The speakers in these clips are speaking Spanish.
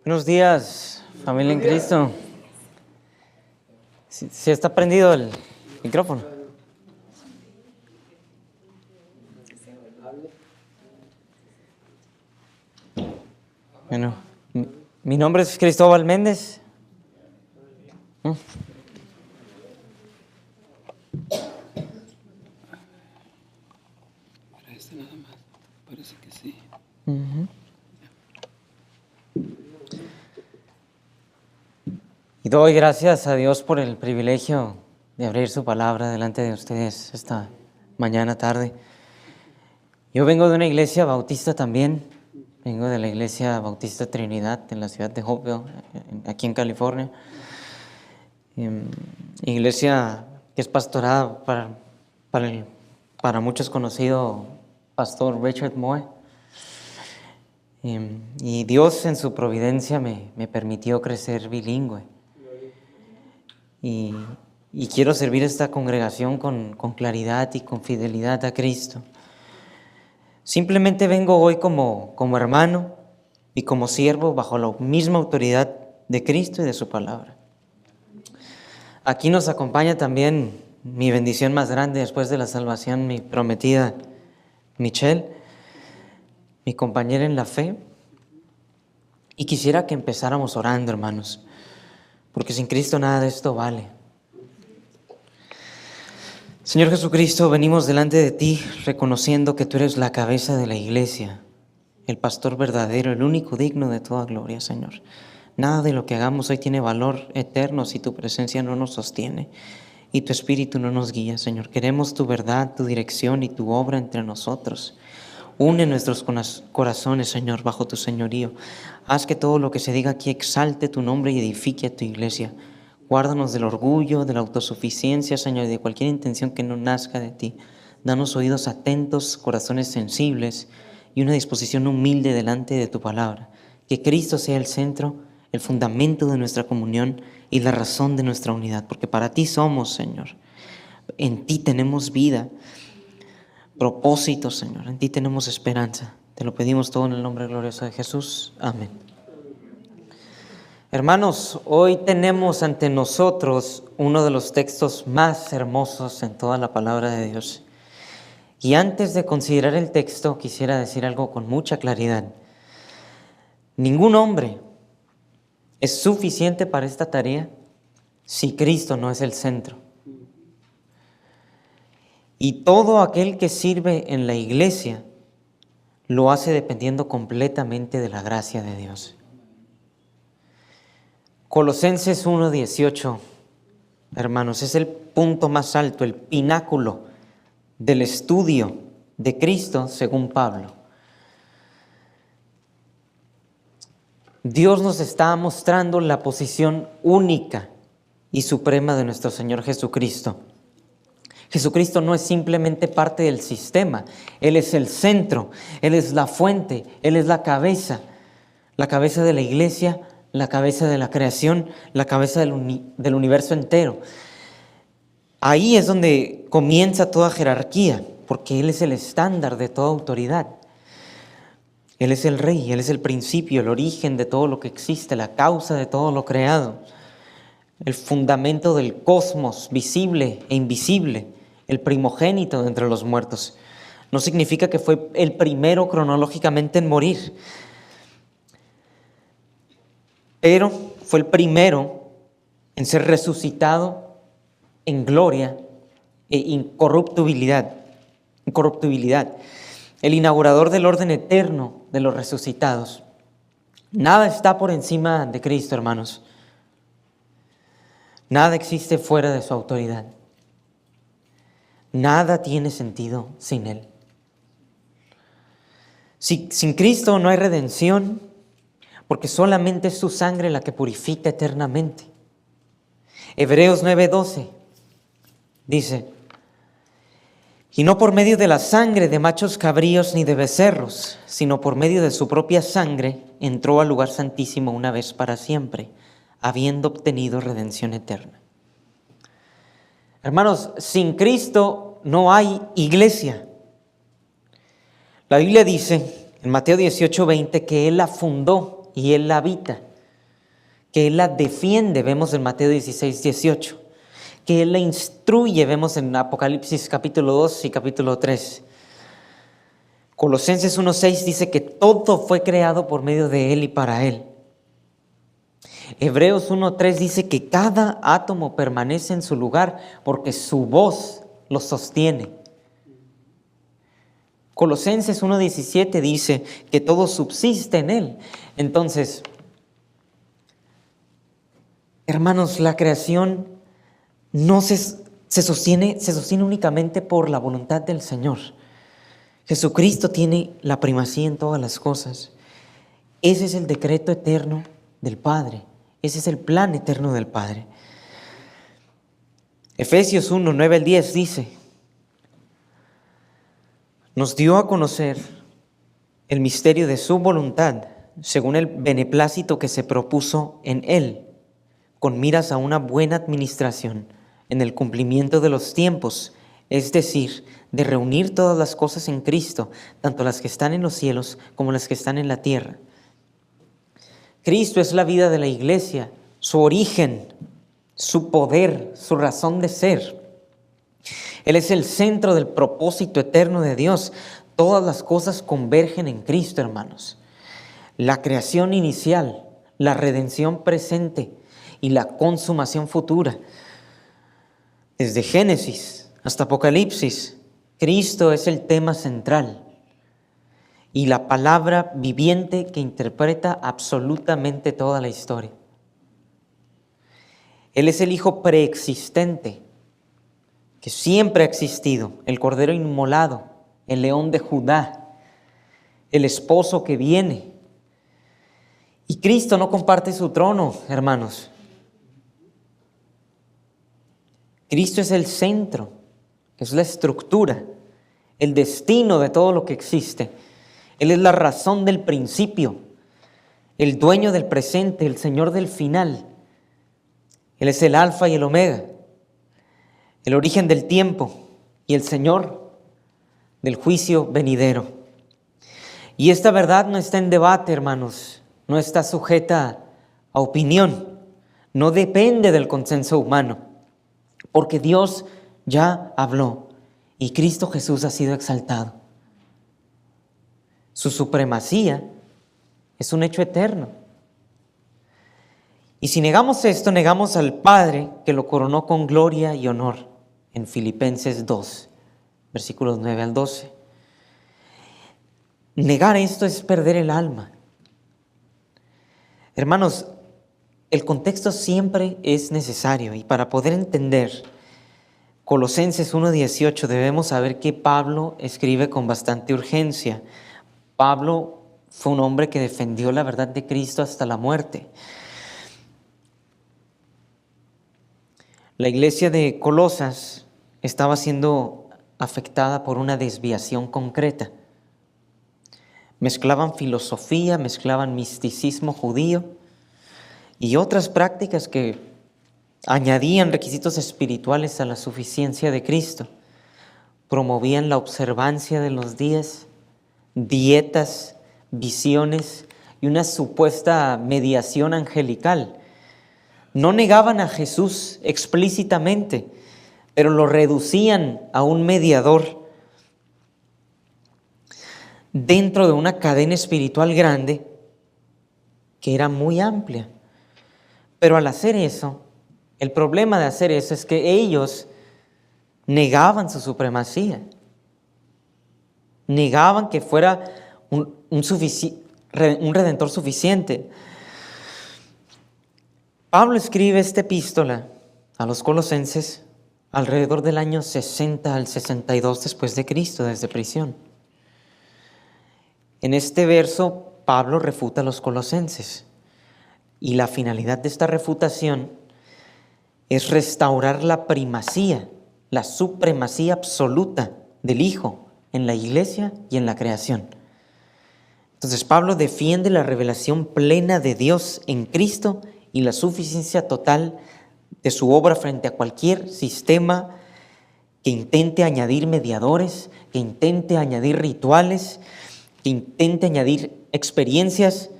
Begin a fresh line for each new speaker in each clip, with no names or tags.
Buenos días, familia en Cristo. ¿Sí está prendido el micrófono? Bueno, mi nombre es Cristóbal Méndez.
Para este nada más, parece que sí.
Y doy gracias a Dios por el privilegio de abrir su palabra delante de ustedes esta mañana, tarde. Yo vengo de una iglesia bautista también. Vengo de la iglesia Bautista Trinidad en la ciudad de Hopeville, aquí en California. Iglesia que es pastorada para muchos conocido pastor Richard Moe. Y Dios en su providencia me permitió crecer bilingüe. Y quiero servir a esta congregación con claridad y con fidelidad a Cristo. Simplemente vengo hoy como hermano y como siervo bajo la misma autoridad de Cristo y de su palabra. Aquí nos acompaña también mi bendición más grande después de la salvación, mi prometida Michelle, mi compañera en la fe. Y quisiera que empezáramos orando, hermanos, porque sin Cristo nada de esto vale. Señor Jesucristo, venimos delante de ti reconociendo que tú eres la cabeza de la iglesia, el pastor verdadero, el único digno de toda gloria, Señor. Nada de lo que hagamos hoy tiene valor eterno si tu presencia no nos sostiene y tu espíritu no nos guía, Señor. Queremos tu verdad, tu dirección y tu obra entre nosotros. Une nuestros corazones, Señor, bajo tu señorío. Haz que todo lo que se diga aquí exalte tu nombre y edifique a tu iglesia. Guárdanos del orgullo, de la autosuficiencia, Señor, y de cualquier intención que no nazca de ti. Danos oídos atentos, corazones sensibles y una disposición humilde delante de tu palabra. Que Cristo sea el centro, el fundamento de nuestra comunión y la razón de nuestra unidad. Porque para ti somos, Señor. En ti tenemos vida, propósito, Señor. En ti tenemos esperanza. Te lo pedimos todo en el nombre glorioso de Jesús. Amén. Hermanos, hoy tenemos ante nosotros uno de los textos más hermosos en toda la palabra de Dios. Y antes de considerar el texto, quisiera decir algo con mucha claridad. Ningún hombre es suficiente para esta tarea si Cristo no es el centro. Y todo aquel que sirve en la iglesia lo hace dependiendo completamente de la gracia de Dios. Colosenses 1:18, hermanos, es el punto más alto, el pináculo del estudio de Cristo según Pablo. Dios nos está mostrando la posición única y suprema de nuestro Señor Jesucristo. Jesucristo no es simplemente parte del sistema, Él es el centro, Él es la fuente, Él es la cabeza de la iglesia, la cabeza de la creación, la cabeza del universo entero. Ahí es donde comienza toda jerarquía, porque Él es el estándar de toda autoridad. Él es el rey, Él es el principio, el origen de todo lo que existe, la causa de todo lo creado, el fundamento del cosmos, visible e invisible, el primogénito de entre los muertos. No significa que fue el primero cronológicamente en morir, pero fue el primero en ser resucitado en gloria e incorruptibilidad. El inaugurador del orden eterno de los resucitados. Nada está por encima de Cristo, hermanos. Nada existe fuera de su autoridad. Nada tiene sentido sin Él. Sin Cristo no hay redención, porque solamente es su sangre la que purifica eternamente. Hebreos 9:12 dice: y no por medio de la sangre de machos cabríos ni de becerros, sino por medio de su propia sangre entró al lugar santísimo una vez para siempre, habiendo obtenido redención eterna. Hermanos, sin Cristo no hay iglesia. La Biblia dice en Mateo 18:20 que Él la fundó y Él la habita. que Él la defiende, vemos en Mateo 16, 18, que Él la instruye, vemos en Apocalipsis capítulo 2 y capítulo 3. Colosenses 1:6 dice que todo fue creado por medio de Él y para Él. Hebreos 1:3 dice que cada átomo permanece en su lugar porque su voz lo sostiene. Colosenses 1:17 dice que todo subsiste en Él. Entonces, hermanos, la creación no se sostiene únicamente por la voluntad del Señor. Jesucristo tiene la primacía en todas las cosas. Ese es el decreto eterno del Padre. Ese es el plan eterno del Padre. Efesios 1:9-10 dice: nos dio a conocer el misterio de su voluntad, según el beneplácito que se propuso en Él, con miras a una buena administración en el cumplimiento de los tiempos, es decir, de reunir todas las cosas en Cristo, tanto las que están en los cielos como las que están en la tierra. Cristo es la vida de la iglesia, su origen, su poder, su razón de ser. Él es el centro del propósito eterno de Dios. Todas las cosas convergen en Cristo, hermanos. La creación inicial, la redención presente y la consumación futura. Desde Génesis hasta Apocalipsis, Cristo es el tema central y la palabra viviente que interpreta absolutamente toda la historia. Él es el Hijo preexistente, que siempre ha existido, el Cordero inmolado, el León de Judá, el Esposo que viene. Y Cristo no comparte su trono, hermanos. Cristo es el centro, es la estructura, el destino de todo lo que existe. Él es la razón del principio, el dueño del presente, el Señor del final. Él es el Alfa y el Omega, el origen del tiempo y el Señor del juicio venidero. Y esta verdad no está en debate, hermanos, no está sujeta a opinión, no depende del consenso humano, porque Dios ya habló y Cristo Jesús ha sido exaltado. Su supremacía es un hecho eterno. Y si negamos esto, negamos al Padre que lo coronó con gloria y honor en Filipenses 2, versículos 9-12. Negar esto es perder el alma. Hermanos, el contexto siempre es necesario y para poder entender Colosenses 1:18 debemos saber que Pablo escribe con bastante urgencia. Pablo fue un hombre que defendió la verdad de Cristo hasta la muerte. La iglesia de Colosas estaba siendo afectada por una desviación concreta. Mezclaban filosofía, mezclaban misticismo judío y otras prácticas que añadían requisitos espirituales a la suficiencia de Cristo. Promovían la observancia de los días, dietas, visiones y una supuesta mediación angelical. No negaban a Jesús explícitamente, pero lo reducían a un mediador dentro de una cadena espiritual grande que era muy amplia. Pero al hacer eso, el problema de hacer eso es que ellos negaban su supremacía. Negaban que fuera un redentor suficiente. Pablo escribe esta epístola a los colosenses alrededor del año 60 al 62 después de Cristo, desde prisión. En este verso, Pablo refuta a los colosenses y la finalidad de esta refutación es restaurar la primacía, la supremacía absoluta del Hijo en la iglesia y en la creación. Entonces Pablo defiende la revelación plena de Dios en Cristo y la suficiencia total de su obra frente a cualquier sistema que intente añadir mediadores, que intente añadir rituales, que intente añadir experiencias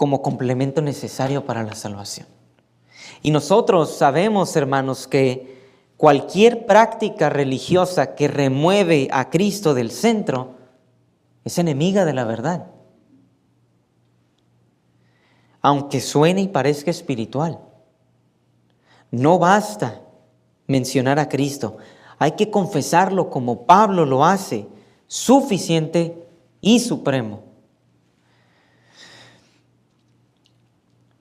como complemento necesario para la salvación. Y nosotros sabemos, hermanos, que cualquier práctica religiosa que remueve a Cristo del centro es enemiga de la verdad. Aunque suene y parezca espiritual, no basta mencionar a Cristo. Hay que confesarlo como Pablo lo hace, suficiente y supremo.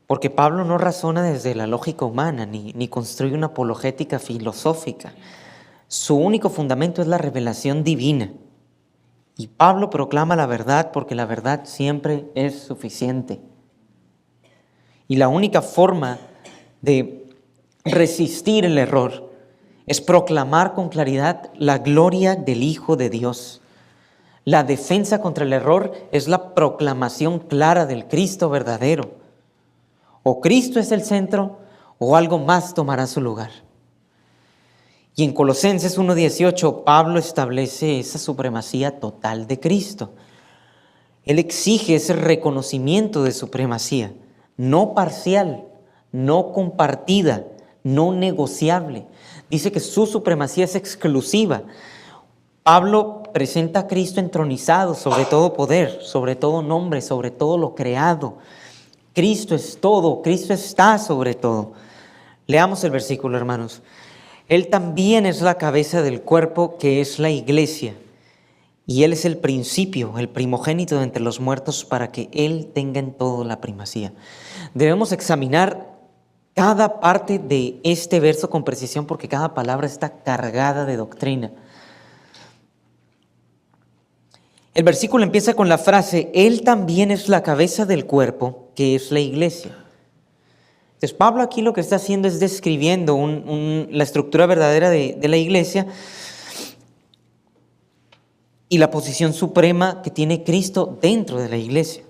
Porque Pablo no razona desde la lógica humana, ni construye una apologética filosófica. Su único fundamento es la revelación divina. Y Pablo proclama la verdad porque la verdad siempre es suficiente. Y la única forma de resistir el error es proclamar con claridad la gloria del Hijo de Dios. La defensa contra el error es la proclamación clara del Cristo verdadero. O Cristo es el centro, o algo más tomará su lugar. Y en Colosenses 1:18, Pablo establece esa supremacía total de Cristo. Él exige ese reconocimiento de supremacía, no parcial, no compartida, no negociable. Dice que su supremacía es exclusiva. Pablo presenta a Cristo entronizado sobre todo poder, sobre todo nombre, sobre todo lo creado. Cristo es todo, Cristo está sobre todo. Leamos el versículo, hermanos. Él también es la cabeza del cuerpo, que es la iglesia. Y Él es el principio, el primogénito de entre los muertos, para que Él tenga en todo la primacía. Debemos examinar cada parte de este verso con precisión, porque cada palabra está cargada de doctrina. El versículo empieza con la frase, Él también es la cabeza del cuerpo, que es la iglesia. Entonces Pablo aquí lo que está haciendo es describiendo la estructura verdadera de la iglesia y la posición suprema que tiene Cristo dentro de la iglesia.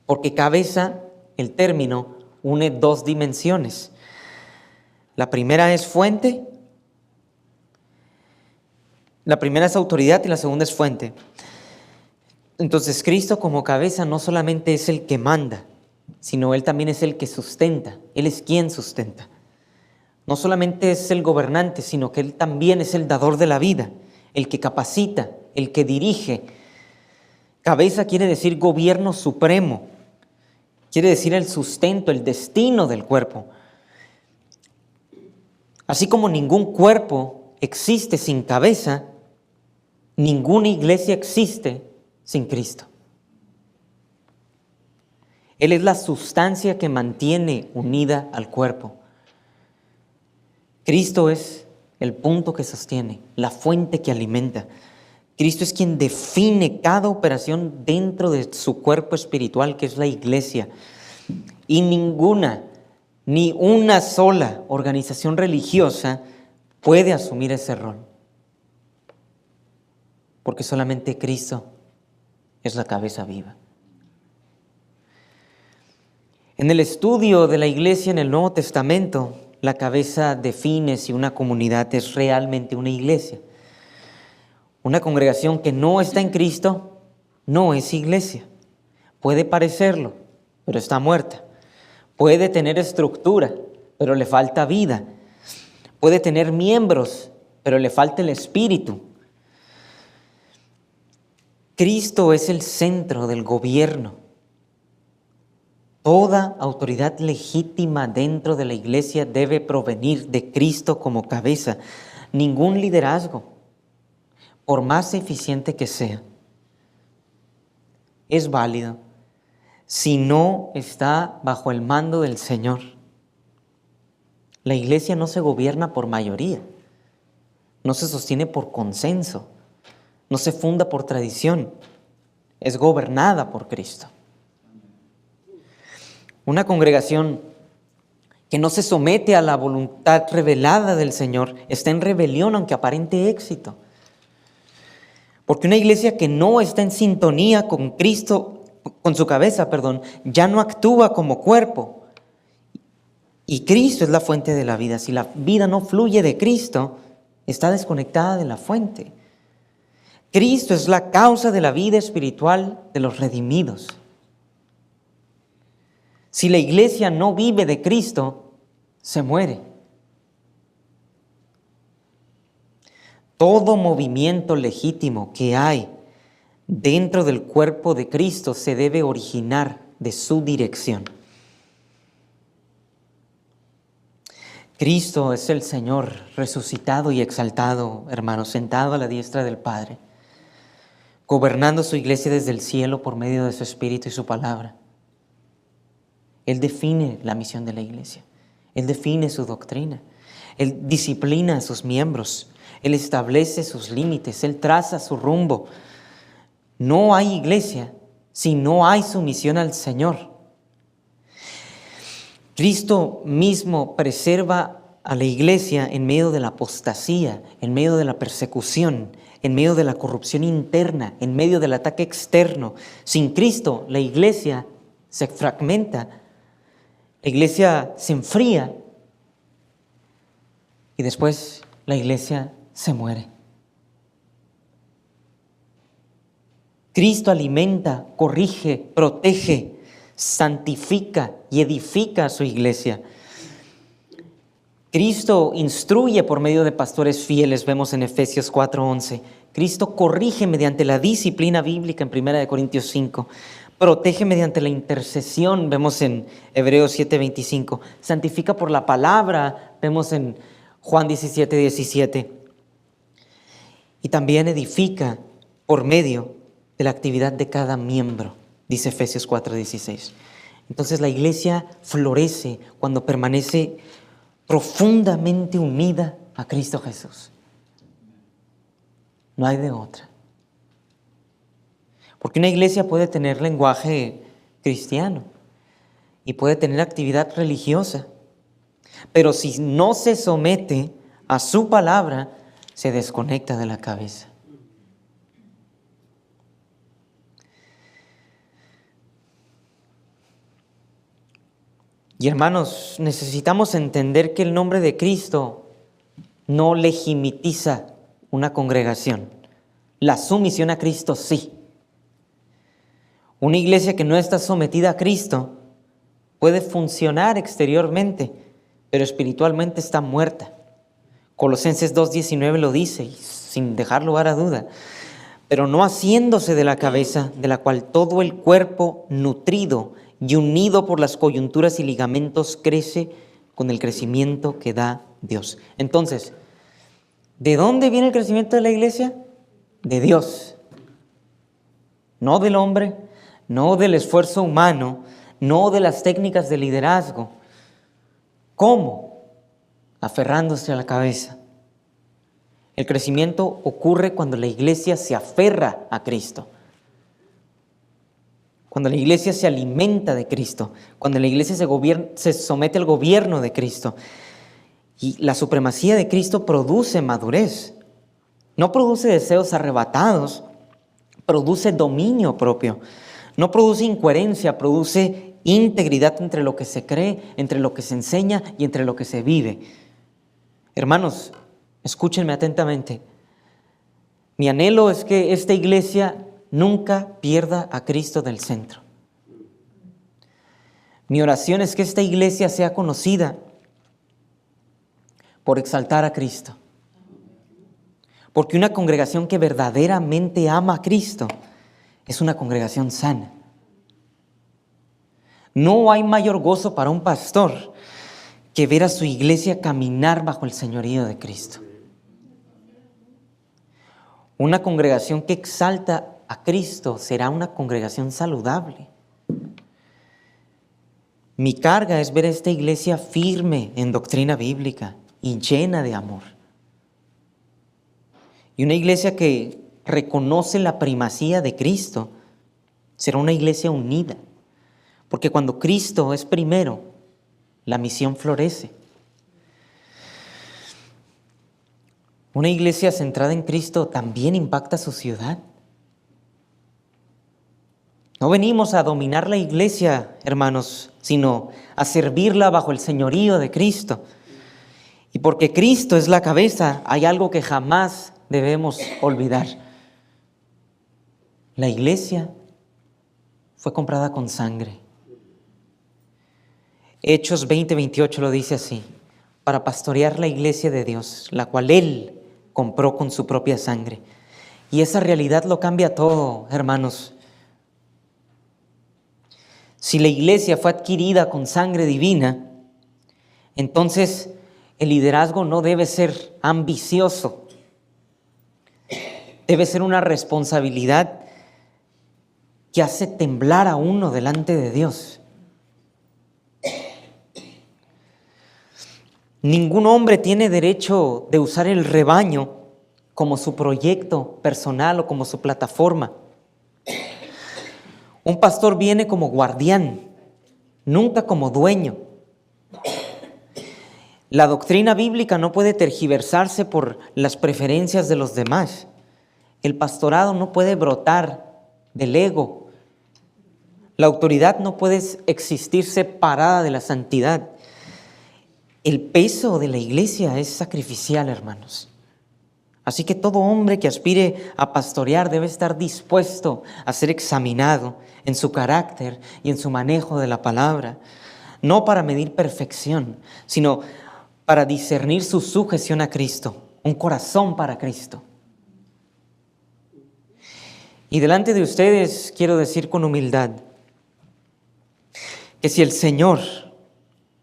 Porque cabeza, el término, une dos dimensiones. La primera es fuente. La primera es autoridad y la segunda es fuente. Entonces Cristo como cabeza no solamente es el que manda, sino Él también es el que sustenta. Él es quien sustenta. No solamente es el gobernante, sino que Él también es el dador de la vida, el que capacita, el que dirige. Cabeza quiere decir gobierno supremo, quiere decir el sustento, el destino del cuerpo. Así como ningún cuerpo existe sin cabeza, ninguna iglesia existe sin Cristo. Él es la sustancia que mantiene unida al cuerpo. Cristo es el punto que sostiene, la fuente que alimenta. Cristo es quien define cada operación dentro de su cuerpo espiritual, que es la iglesia. Y ni una sola organización religiosa puede asumir ese rol. Porque solamente Cristo es la cabeza viva. En el estudio de la iglesia en el Nuevo Testamento, la cabeza define si una comunidad es realmente una iglesia. Una congregación que no está en Cristo no es iglesia. Puede parecerlo, pero está muerta. Puede tener estructura, pero le falta vida. Puede tener miembros, pero le falta el espíritu. Cristo es el centro del gobierno. Toda autoridad legítima dentro de la iglesia debe provenir de Cristo como cabeza. Ningún liderazgo, por más eficiente que sea, es válido si no está bajo el mando del Señor. La iglesia no se gobierna por mayoría, no se sostiene por consenso, no se funda por tradición, es gobernada por Cristo. Una congregación que no se somete a la voluntad revelada del Señor está en rebelión aunque aparente éxito. Porque una iglesia que no está en sintonía con Cristo, con su cabeza, ya no actúa como cuerpo. Y Cristo es la fuente de la vida. Si la vida no fluye de Cristo, está desconectada de la fuente. Cristo es la causa de la vida espiritual de los redimidos. Si la iglesia no vive de Cristo, se muere. Todo movimiento legítimo que hay dentro del cuerpo de Cristo se debe originar de su dirección. Cristo es el Señor resucitado y exaltado, hermanos, sentado a la diestra del Padre, gobernando su iglesia desde el cielo por medio de su Espíritu y su palabra. Él define la misión de la iglesia. Él define su doctrina. Él disciplina a sus miembros. Él establece sus límites. Él traza su rumbo. No hay iglesia si no hay sumisión al Señor. Cristo mismo preserva a la iglesia en medio de la apostasía, en medio de la persecución, en medio de la corrupción interna, en medio del ataque externo. Sin Cristo, la iglesia se fragmenta, la iglesia se enfría y después la iglesia se muere. Cristo alimenta, corrige, protege, santifica y edifica a su iglesia. Cristo instruye por medio de pastores fieles, vemos en Efesios 4:11. Cristo corrige mediante la disciplina bíblica en 1 Corintios 5. Protege mediante la intercesión, vemos en Hebreos 7:25. Santifica por la palabra, vemos en Juan 17:17. Y también edifica por medio de la actividad de cada miembro, dice Efesios 4:16. Entonces la iglesia florece cuando permanece profundamente unida a Cristo Jesús. No hay de otra. Porque una iglesia puede tener lenguaje cristiano y puede tener actividad religiosa, pero si no se somete a su palabra, se desconecta de la cabeza. Y hermanos, necesitamos entender que el nombre de Cristo no legitimiza una congregación. La sumisión a Cristo sí. Una iglesia que no está sometida a Cristo puede funcionar exteriormente, pero espiritualmente está muerta. Colosenses 2:19 lo dice, sin dejar lugar a duda. Pero no haciéndose de la cabeza, de la cual todo el cuerpo nutrido y unido por las coyunturas y ligamentos crece con el crecimiento que da Dios. Entonces, ¿de dónde viene el crecimiento de la iglesia? De Dios. No del hombre, no del esfuerzo humano, no de las técnicas de liderazgo. ¿Cómo? Aferrándose a la cabeza. El crecimiento ocurre cuando la iglesia se aferra a Cristo. Cuando la iglesia se alimenta de Cristo, cuando la iglesia se somete al gobierno de Cristo. Y la supremacía de Cristo produce madurez. No produce deseos arrebatados, produce dominio propio. No produce incoherencia, produce integridad entre lo que se cree, entre lo que se enseña y entre lo que se vive. Hermanos, escúchenme atentamente. Mi anhelo es que esta iglesia nunca pierda a Cristo del centro. Mi oración es que esta iglesia sea conocida por exaltar a Cristo. Porque una congregación que verdaderamente ama a Cristo es una congregación sana. No hay mayor gozo para un pastor que ver a su iglesia caminar bajo el señorío de Cristo. Una congregación que exalta a Cristo será una congregación saludable. Mi carga es ver a esta iglesia firme en doctrina bíblica y llena de amor. Y una iglesia que reconoce la primacía de Cristo será una iglesia unida. Porque cuando Cristo es primero, la misión florece. Una iglesia centrada en Cristo también impacta su ciudad. No venimos a dominar la iglesia, hermanos, sino a servirla bajo el señorío de Cristo. Y porque Cristo es la cabeza, hay algo que jamás debemos olvidar. La iglesia fue comprada con sangre. Hechos 20:28 lo dice así: para pastorear la iglesia de Dios, la cual Él compró con su propia sangre. Y esa realidad lo cambia todo, hermanos. Si la iglesia fue adquirida con sangre divina, entonces el liderazgo no debe ser ambicioso. Debe ser una responsabilidad que hace temblar a uno delante de Dios. Ningún hombre tiene derecho de usar el rebaño como su proyecto personal o como su plataforma. Un pastor viene como guardián, nunca como dueño. La doctrina bíblica no puede tergiversarse por las preferencias de los demás. El pastorado no puede brotar del ego. La autoridad no puede existir separada de la santidad. El peso de la iglesia es sacrificial, hermanos. Así que todo hombre que aspire a pastorear debe estar dispuesto a ser examinado en su carácter y en su manejo de la palabra, no para medir perfección, sino para discernir su sujeción a Cristo, un corazón para Cristo. Y delante de ustedes quiero decir con humildad que si el Señor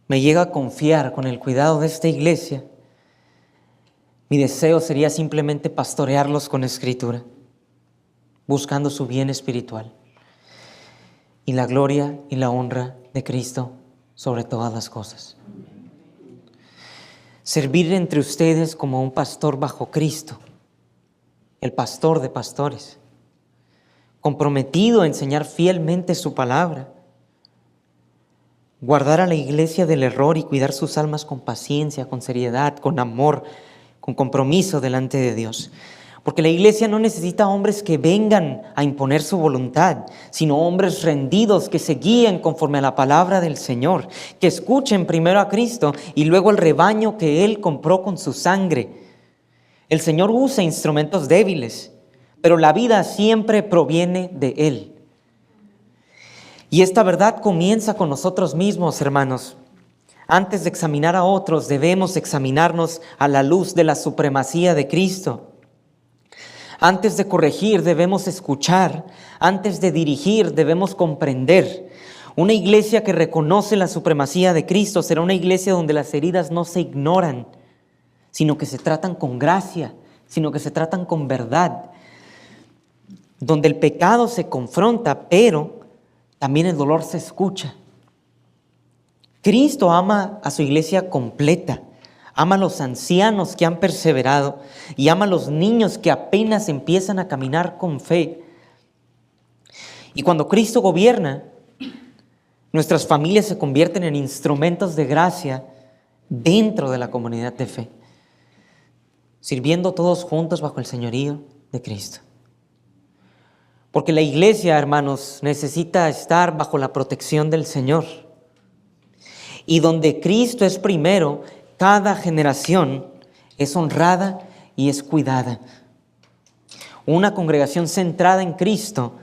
me llega a confiar con el cuidado de esta iglesia, mi deseo sería simplemente pastorearlos con escritura, buscando su bien espiritual y la gloria y la honra de Cristo sobre todas las cosas. Servir entre ustedes como un pastor bajo Cristo, el pastor de pastores, comprometido a enseñar fielmente su palabra, guardar a la iglesia del error y cuidar sus almas con paciencia, con seriedad, con amor, con compromiso delante de Dios. Porque la iglesia no necesita hombres que vengan a imponer su voluntad, sino hombres rendidos que se guíen conforme a la palabra del Señor, que escuchen primero a Cristo y luego el rebaño que Él compró con su sangre. El Señor usa instrumentos débiles, pero la vida siempre proviene de Él. Y esta verdad comienza con nosotros mismos, hermanos. Antes de examinar a otros, debemos examinarnos a la luz de la supremacía de Cristo. Antes de corregir, debemos escuchar. Antes de dirigir, debemos comprender. Una iglesia que reconoce la supremacía de Cristo será una iglesia donde las heridas no se ignoran, sino que se tratan con gracia, sino que se tratan con verdad. Donde el pecado se confronta, pero también el dolor se escucha. Cristo ama a su iglesia completa, ama a los ancianos que han perseverado y ama a los niños que apenas empiezan a caminar con fe. Y cuando Cristo gobierna, nuestras familias se convierten en instrumentos de gracia dentro de la comunidad de fe, sirviendo todos juntos bajo el señorío de Cristo. Porque la iglesia, hermanos, necesita estar bajo la protección del Señor. Y donde Cristo es primero, cada generación es honrada y es cuidada. Una congregación centrada en Cristo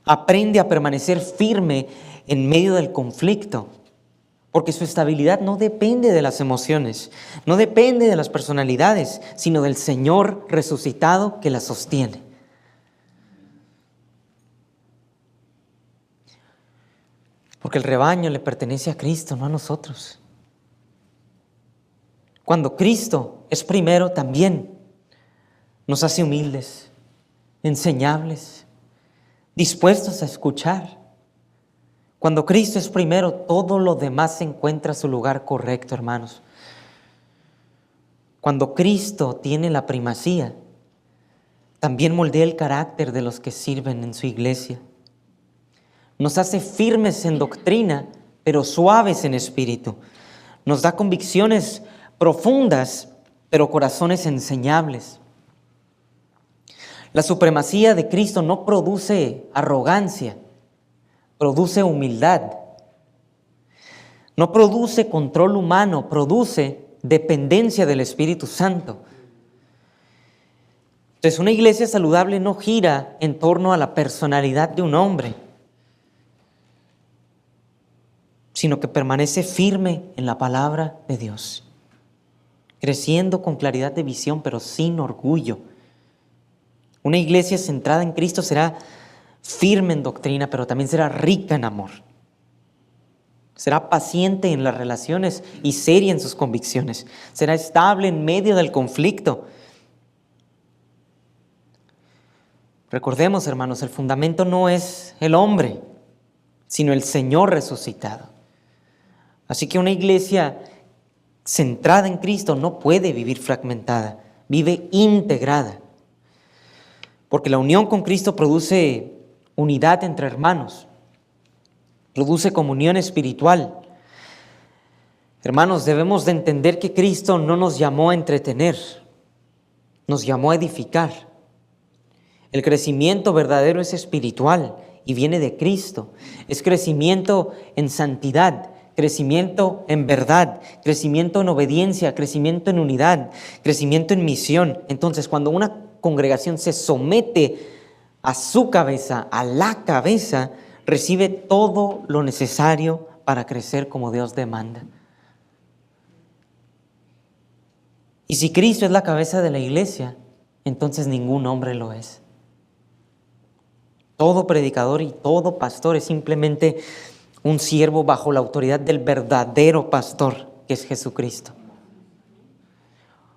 aprende a permanecer firme en medio del conflicto, porque su estabilidad no depende de las emociones, no depende de las personalidades, sino del Señor resucitado que la sostiene. Porque el rebaño le pertenece a Cristo, no a nosotros. Cuando Cristo es primero, también nos hace humildes, enseñables, dispuestos a escuchar. Cuando Cristo es primero, todo lo demás se encuentra a su lugar correcto, hermanos. Cuando Cristo tiene la primacía, también moldea el carácter de los que sirven en su iglesia. Nos hace firmes en doctrina, pero suaves en espíritu. Nos da convicciones profundas, pero corazones enseñables. La supremacía de Cristo no produce arrogancia, produce humildad. No produce control humano, produce dependencia del Espíritu Santo. Entonces, una iglesia saludable no gira en torno a la personalidad de un hombre, sino que permanece firme en la palabra de Dios, creciendo con claridad de visión, pero sin orgullo. Una iglesia centrada en Cristo será firme en doctrina, pero también será rica en amor. Será paciente en las relaciones y seria en sus convicciones. Será estable en medio del conflicto. Recordemos, hermanos, el fundamento no es el hombre, sino el Señor resucitado. Así que una iglesia centrada en Cristo no puede vivir fragmentada, vive integrada. Porque la unión con Cristo produce unidad entre hermanos, produce comunión espiritual. Hermanos, debemos de entender que Cristo no nos llamó a entretener, nos llamó a edificar. El crecimiento verdadero es espiritual y viene de Cristo. Es crecimiento en santidad, crecimiento en verdad, crecimiento en obediencia, crecimiento en unidad, crecimiento en misión. Entonces, cuando una congregación se somete a su cabeza, a la cabeza, recibe todo lo necesario para crecer como Dios demanda. Y si Cristo es la cabeza de la iglesia, entonces ningún hombre lo es. Todo predicador y todo pastor es simplemente un siervo bajo la autoridad del verdadero pastor, que es Jesucristo.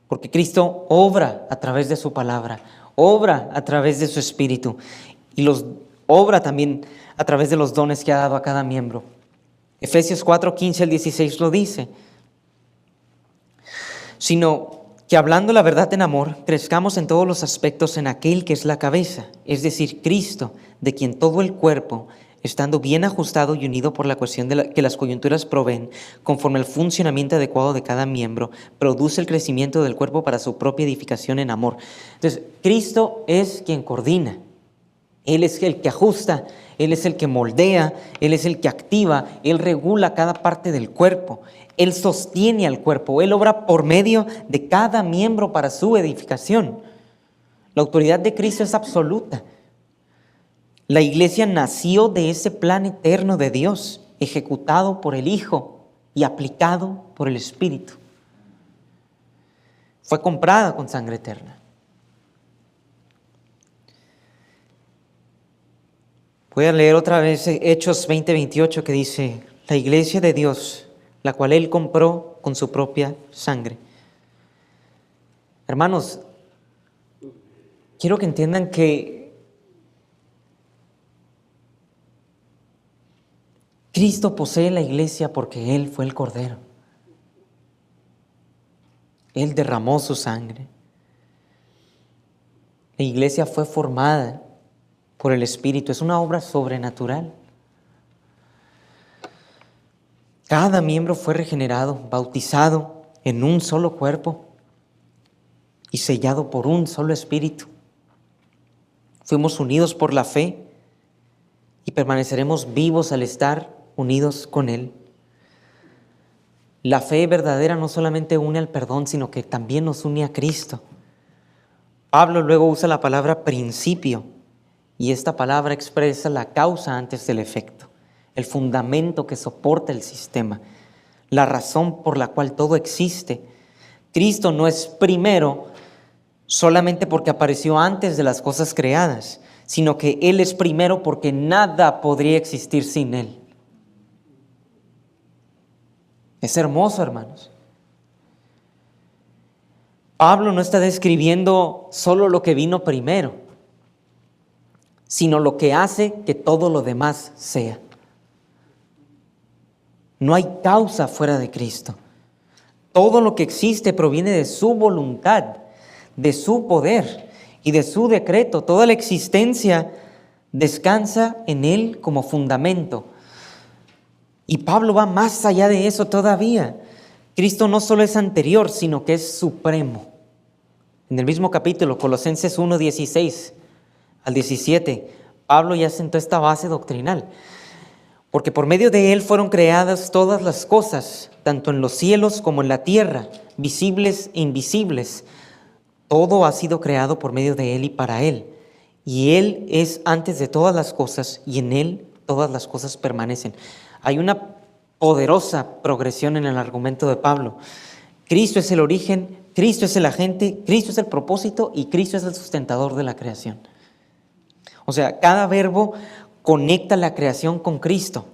Porque Cristo obra a través de su palabra, obra a través de su espíritu y los obra también a través de los dones que ha dado a cada miembro. Efesios 4:15 al 16 lo dice. Sino que hablando la verdad en amor, crezcamos en todos los aspectos en aquel que es la cabeza, es decir, Cristo, de quien todo el cuerpo, estando bien ajustado y unido por la cohesión que las coyunturas proveen, conforme al funcionamiento adecuado de cada miembro, produce el crecimiento del cuerpo para su propia edificación en amor. Entonces, Cristo es quien coordina. Él es el que ajusta, Él es el que moldea, Él es el que activa, Él regula cada parte del cuerpo. Él sostiene al cuerpo, Él obra por medio de cada miembro para su edificación. La autoridad de Cristo es absoluta. La iglesia nació de ese plan eterno de Dios, ejecutado por el Hijo y aplicado por el Espíritu. Fue comprada con sangre eterna. Voy a leer otra vez Hechos 20:28 que dice, la iglesia de Dios, la cual Él compró con su propia sangre. Hermanos, quiero que entiendan que Cristo posee la iglesia porque Él fue el Cordero. Él derramó su sangre. La iglesia fue formada por el Espíritu. Es una obra sobrenatural. Cada miembro fue regenerado, bautizado en un solo cuerpo y sellado por un solo Espíritu. Fuimos unidos por la fe y permaneceremos vivos al estar unidos con Él. La fe verdadera no solamente une al perdón, sino que también nos une a Cristo. Pablo luego usa la palabra principio y esta palabra expresa la causa antes del efecto, el fundamento que soporta el sistema, la razón por la cual todo existe. Cristo no es primero solamente porque apareció antes de las cosas creadas, sino que Él es primero porque nada podría existir sin Él. Es hermoso, hermanos. Pablo no está describiendo solo lo que vino primero, sino lo que hace que todo lo demás sea. No hay causa fuera de Cristo. Todo lo que existe proviene de su voluntad, de su poder y de su decreto. Toda la existencia descansa en Él como fundamento. Y Pablo va más allá de eso todavía. Cristo no solo es anterior, sino que es supremo. En el mismo capítulo, Colosenses 1:16 al 17, Pablo ya sentó esta base doctrinal. Porque por medio de Él fueron creadas todas las cosas, tanto en los cielos como en la tierra, visibles e invisibles. Todo ha sido creado por medio de Él y para Él. Y Él es antes de todas las cosas y en Él todas las cosas permanecen. Hay una poderosa progresión en el argumento de Pablo. Cristo es el origen, Cristo es el agente, Cristo es el propósito y Cristo es el sustentador de la creación. O sea, cada verbo conecta la creación con Cristo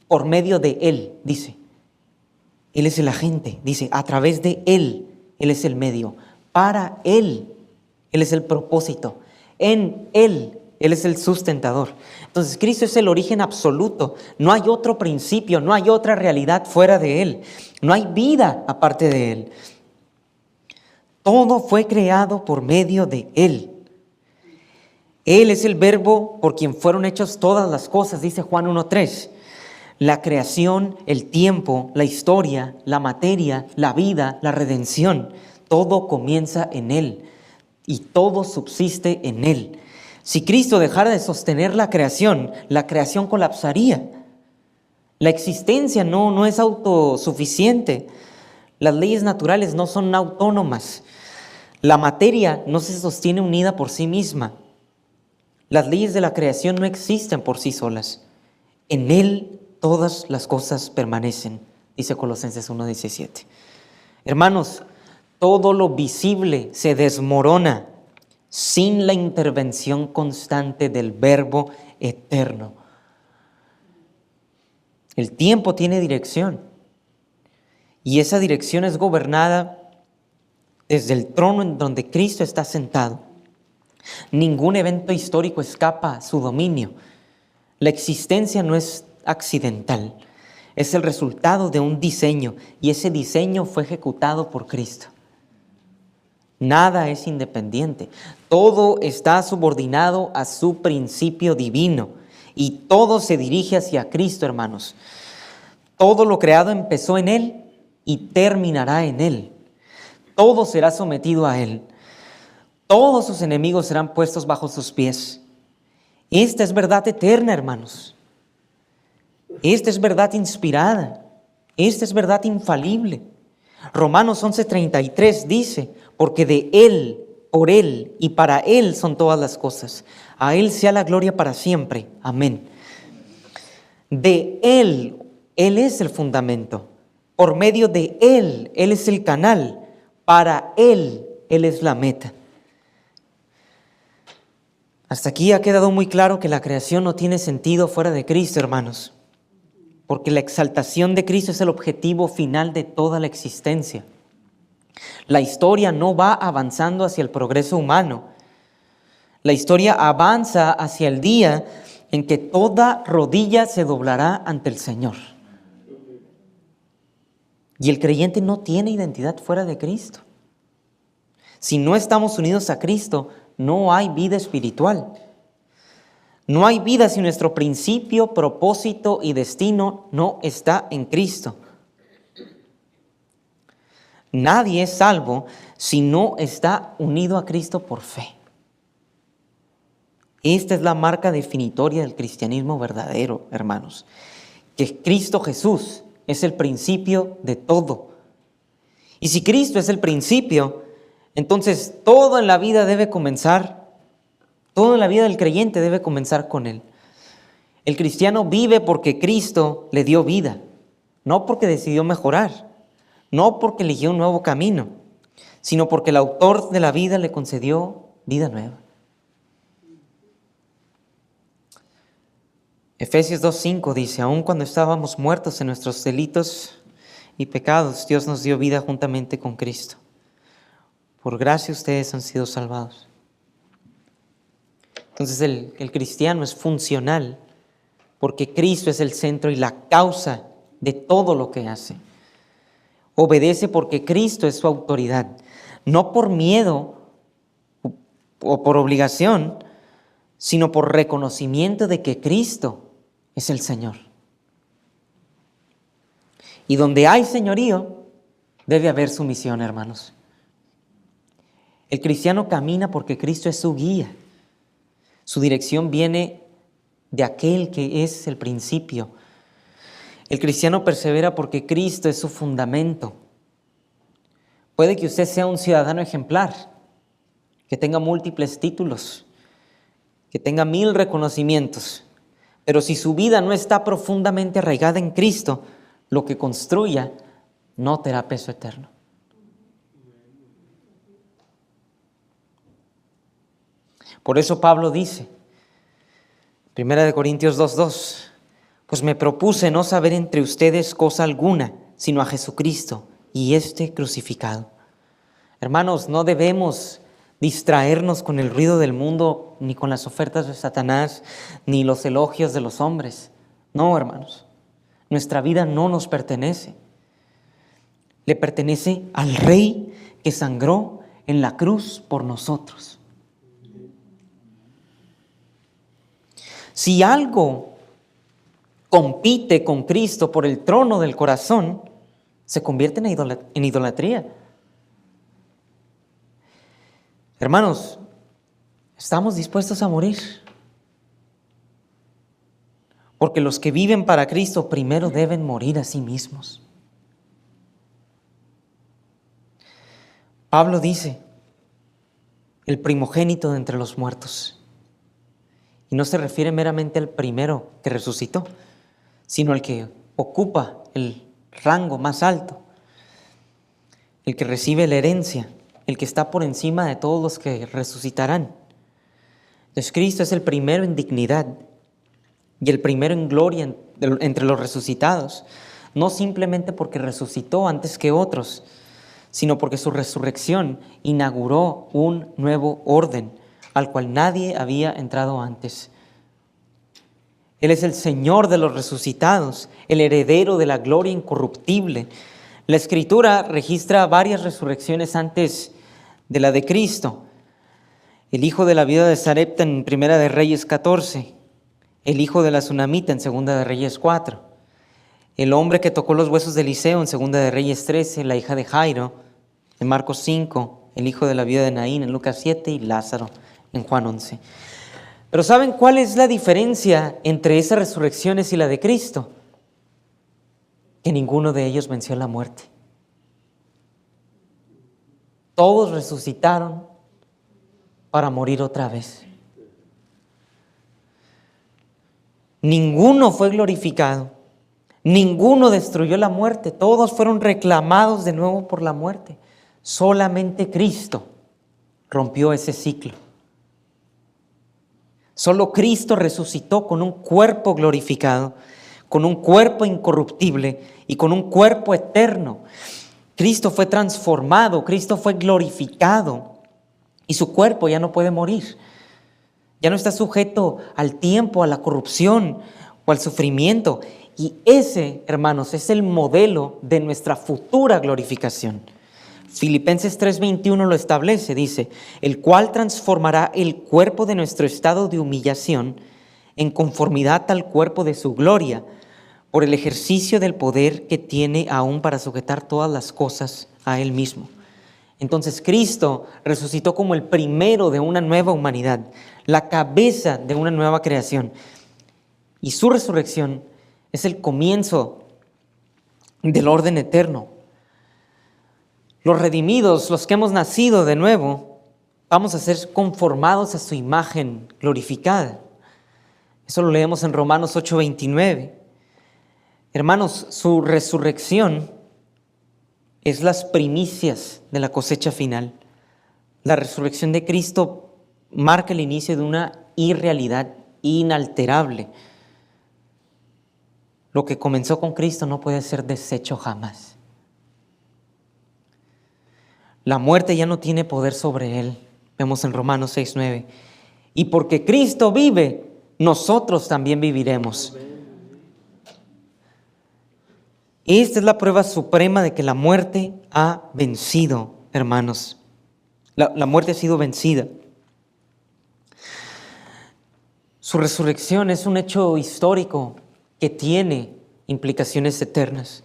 por medio de Él, dice. Él es el agente, dice, a través de Él, Él es el medio. Para Él es el propósito. En Él es el sustentador. Entonces, Cristo es el origen absoluto. No hay otro principio, no hay otra realidad fuera de Él. No hay vida aparte de Él. Todo fue creado por medio de Él. Él es el verbo por quien fueron hechas todas las cosas, dice Juan 1:3. La creación, el tiempo, la historia, la materia, la vida, la redención, todo comienza en Él y todo subsiste en Él. Si Cristo dejara de sostener la creación colapsaría. La existencia no es autosuficiente. Las leyes naturales no son autónomas. La materia no se sostiene unida por sí misma. Las leyes de la creación no existen por sí solas. En Él todas las cosas permanecen, dice Colosenses 1:17. Hermanos, todo lo visible se desmorona sin la intervención constante del Verbo eterno. El tiempo tiene dirección y esa dirección es gobernada desde el trono en donde Cristo está sentado. Ningún evento histórico escapa a su dominio. La existencia no es accidental, es el resultado de un diseño y ese diseño fue ejecutado por Cristo. Nada es independiente, todo está subordinado a su principio divino y todo se dirige hacia Cristo, hermanos. Todo lo creado empezó en Él y terminará en Él. Todo será sometido a Él. Todos sus enemigos serán puestos bajo sus pies. Esta es verdad eterna, hermanos. Esta es verdad inspirada. Esta es verdad infalible. Romanos 11:33 dice, porque de Él, por Él y para Él son todas las cosas. A Él sea la gloria para siempre. Amén. De Él es el fundamento. Por medio de Él es el canal. Para Él es la meta. Hasta aquí ha quedado muy claro que la creación no tiene sentido fuera de Cristo, hermanos, porque la exaltación de Cristo es el objetivo final de toda la existencia. La historia no va avanzando hacia el progreso humano. La historia avanza hacia el día en que toda rodilla se doblará ante el Señor. Y el creyente no tiene identidad fuera de Cristo. Si no estamos unidos a Cristo, no hay vida espiritual. No hay vida si nuestro principio, propósito y destino no está en Cristo. Nadie es salvo si no está unido a Cristo por fe. Esta es la marca definitoria del cristianismo verdadero, hermanos. Que Cristo Jesús es el principio de todo. Y si Cristo es el principio, entonces todo en la vida debe comenzar, todo en la vida del creyente debe comenzar con Él. El cristiano vive porque Cristo le dio vida, no porque decidió mejorar, no porque eligió un nuevo camino, sino porque el autor de la vida le concedió vida nueva. Efesios 2:5 dice, aun cuando estábamos muertos en nuestros delitos y pecados, Dios nos dio vida juntamente con Cristo. Por gracia ustedes han sido salvados. Entonces el cristiano es funcional porque Cristo es el centro y la causa de todo lo que hace. Obedece porque Cristo es su autoridad, no por miedo o por obligación, sino por reconocimiento de que Cristo es el Señor. Y donde hay señorío, debe haber sumisión, hermanos. El cristiano camina porque Cristo es su guía. Su dirección viene de aquel que es el principio. El cristiano persevera porque Cristo es su fundamento. Puede que usted sea un ciudadano ejemplar, que tenga múltiples títulos, que tenga 1000 reconocimientos, pero si su vida no está profundamente arraigada en Cristo, lo que construya no te dará peso eterno. Por eso Pablo dice, 1 Corintios 2:2, pues me propuse no saber entre ustedes cosa alguna, sino a Jesucristo y este crucificado. Hermanos, no debemos distraernos con el ruido del mundo, ni con las ofertas de Satanás, ni los elogios de los hombres. No, hermanos, nuestra vida no nos pertenece. Le pertenece al Rey que sangró en la cruz por nosotros. Si algo compite con Cristo por el trono del corazón, se convierte en idolatría. Hermanos, ¿estamos dispuestos a morir? Porque los que viven para Cristo primero deben morir a sí mismos. Pablo dice, el primogénito de entre los muertos. Y no se refiere meramente al primero que resucitó, sino al que ocupa el rango más alto, el que recibe la herencia, el que está por encima de todos los que resucitarán. Entonces Cristo es el primero en dignidad y el primero en gloria entre los resucitados, no simplemente porque resucitó antes que otros, sino porque su resurrección inauguró un nuevo orden al cual nadie había entrado antes. Él es el Señor de los resucitados, el heredero de la gloria incorruptible. La Escritura registra varias resurrecciones antes de la de Cristo. El hijo de la viuda de Sarepta en 1 de Reyes 14, el hijo de la Sunamita en 2 de Reyes 4, el hombre que tocó los huesos de Eliseo en 2 de Reyes 13, la hija de Jairo en Marcos 5, el hijo de la viuda de Naín en Lucas 7 y Lázaro en Juan 11. Pero ¿saben cuál es la diferencia entre esas resurrecciones y la de Cristo? Que ninguno de ellos venció la muerte. Todos resucitaron para morir otra vez. Ninguno fue glorificado, ninguno destruyó la muerte, todos fueron reclamados de nuevo por la muerte. Solamente Cristo rompió ese ciclo. Solo Cristo resucitó con un cuerpo glorificado, con un cuerpo incorruptible y con un cuerpo eterno. Cristo fue transformado, Cristo fue glorificado y su cuerpo ya no puede morir. Ya no está sujeto al tiempo, a la corrupción o al sufrimiento. Y ese, hermanos, es el modelo de nuestra futura glorificación. Filipenses 3:21 lo establece, dice, el cual transformará el cuerpo de nuestro estado de humillación en conformidad al cuerpo de su gloria, por el ejercicio del poder que tiene aún para sujetar todas las cosas a Él mismo. Entonces Cristo resucitó como el primero de una nueva humanidad, la cabeza de una nueva creación. Y su resurrección es el comienzo del orden eterno. Los redimidos, los que hemos nacido de nuevo, vamos a ser conformados a su imagen glorificada. Eso lo leemos en Romanos 8:29. Hermanos, su resurrección es las primicias de la cosecha final. La resurrección de Cristo marca el inicio de una irrealidad inalterable. Lo que comenzó con Cristo no puede ser deshecho jamás. La muerte ya no tiene poder sobre él. Vemos en Romanos 6:9. Y porque Cristo vive, nosotros también viviremos. Esta es la prueba suprema de que la muerte ha vencido, hermanos. La muerte ha sido vencida. Su resurrección es un hecho histórico que tiene implicaciones eternas.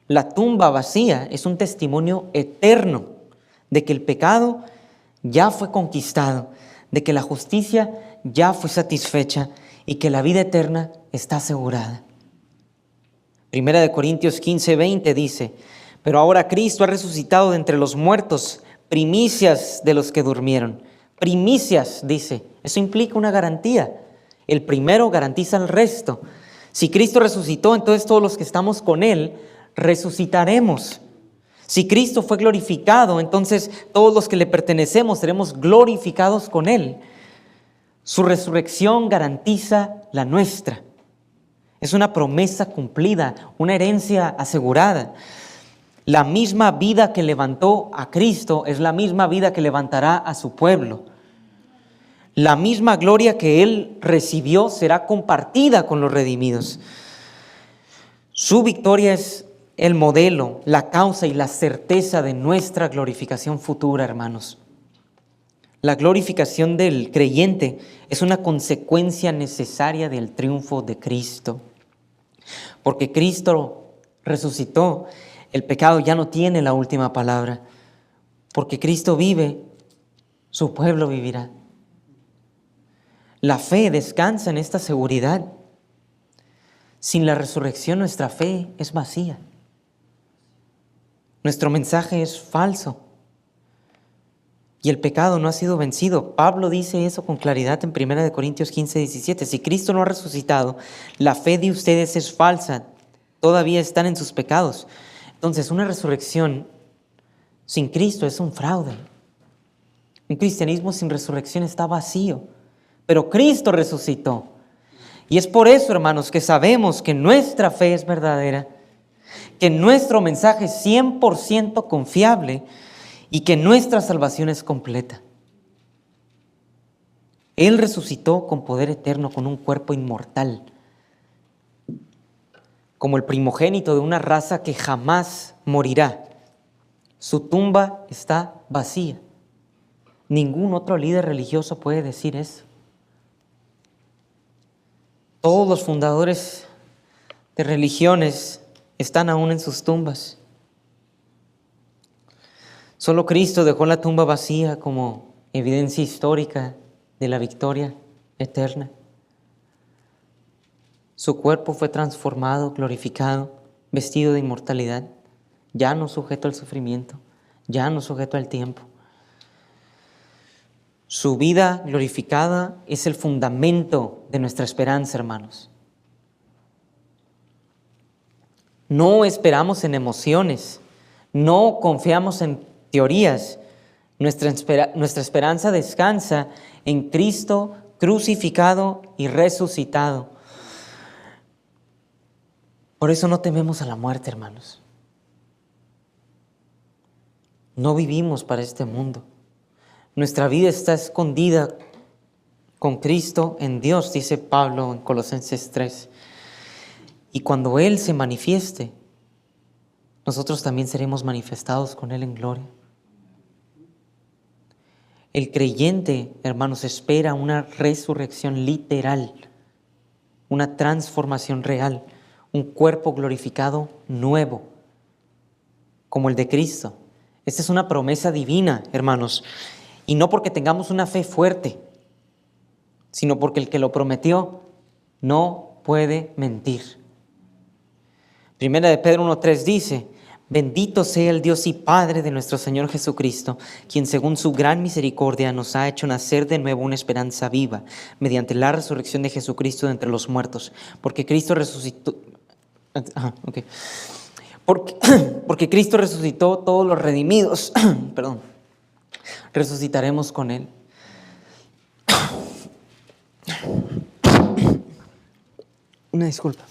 La tumba vacía es un testimonio eterno de que el pecado ya fue conquistado, de que la justicia ya fue satisfecha y que la vida eterna está asegurada. 1 Corintios 15:20 dice, pero ahora Cristo ha resucitado de entre los muertos, primicias de los que durmieron. Primicias, dice, eso implica una garantía. El primero garantiza al resto. Si Cristo resucitó, entonces todos los que estamos con Él resucitaremos. Si Cristo fue glorificado, entonces todos los que le pertenecemos seremos glorificados con Él. Su resurrección garantiza la nuestra. Es una promesa cumplida, una herencia asegurada. La misma vida que levantó a Cristo es la misma vida que levantará a su pueblo. La misma gloria que Él recibió será compartida con los redimidos. Su victoria es el modelo, la causa y la certeza de nuestra glorificación futura, hermanos. La glorificación del creyente es una consecuencia necesaria del triunfo de Cristo. Porque Cristo resucitó, el pecado ya no tiene la última palabra. Porque Cristo vive, su pueblo vivirá. La fe descansa en esta seguridad. Sin la resurrección nuestra fe es vacía. Nuestro mensaje es falso. Y el pecado no ha sido vencido. Pablo dice eso con claridad en 1 Corintios 15:17. Si Cristo no ha resucitado, la fe de ustedes es falsa. Todavía están en sus pecados. Entonces, una resurrección sin Cristo es un fraude. Un cristianismo sin resurrección está vacío. Pero Cristo resucitó. Y es por eso, hermanos, que sabemos que nuestra fe es verdadera, que nuestro mensaje es 100% confiable y que nuestra salvación es completa. Él resucitó con poder eterno, con un cuerpo inmortal, como el primogénito de una raza que jamás morirá. Su tumba está vacía. Ningún otro líder religioso puede decir eso. Todos los fundadores de religiones están aún en sus tumbas. Solo Cristo dejó la tumba vacía como evidencia histórica de la victoria eterna. Su cuerpo fue transformado, glorificado, vestido de inmortalidad, ya no sujeto al sufrimiento, ya no sujeto al tiempo. Su vida glorificada es el fundamento de nuestra esperanza, hermanos. No esperamos en emociones, no confiamos en teorías. Nuestra esperanza descansa en Cristo crucificado y resucitado. Por eso no tememos a la muerte, hermanos. No vivimos para este mundo. Nuestra vida está escondida con Cristo en Dios, dice Pablo en Colosenses 3. Y cuando Él se manifieste, nosotros también seremos manifestados con Él en gloria. El creyente, hermanos, espera una resurrección literal, una transformación real, un cuerpo glorificado nuevo, como el de Cristo. Esta es una promesa divina, hermanos, y no porque tengamos una fe fuerte, sino porque el que lo prometió no puede mentir. Primera de Pedro 1:3 dice: bendito sea el Dios y Padre de nuestro Señor Jesucristo, quien según su gran misericordia nos ha hecho nacer de nuevo una esperanza viva, mediante la resurrección de Jesucristo de entre los muertos. Porque Cristo resucitó. Porque Cristo resucitó, todos los redimidos, resucitaremos con Él. Una disculpa.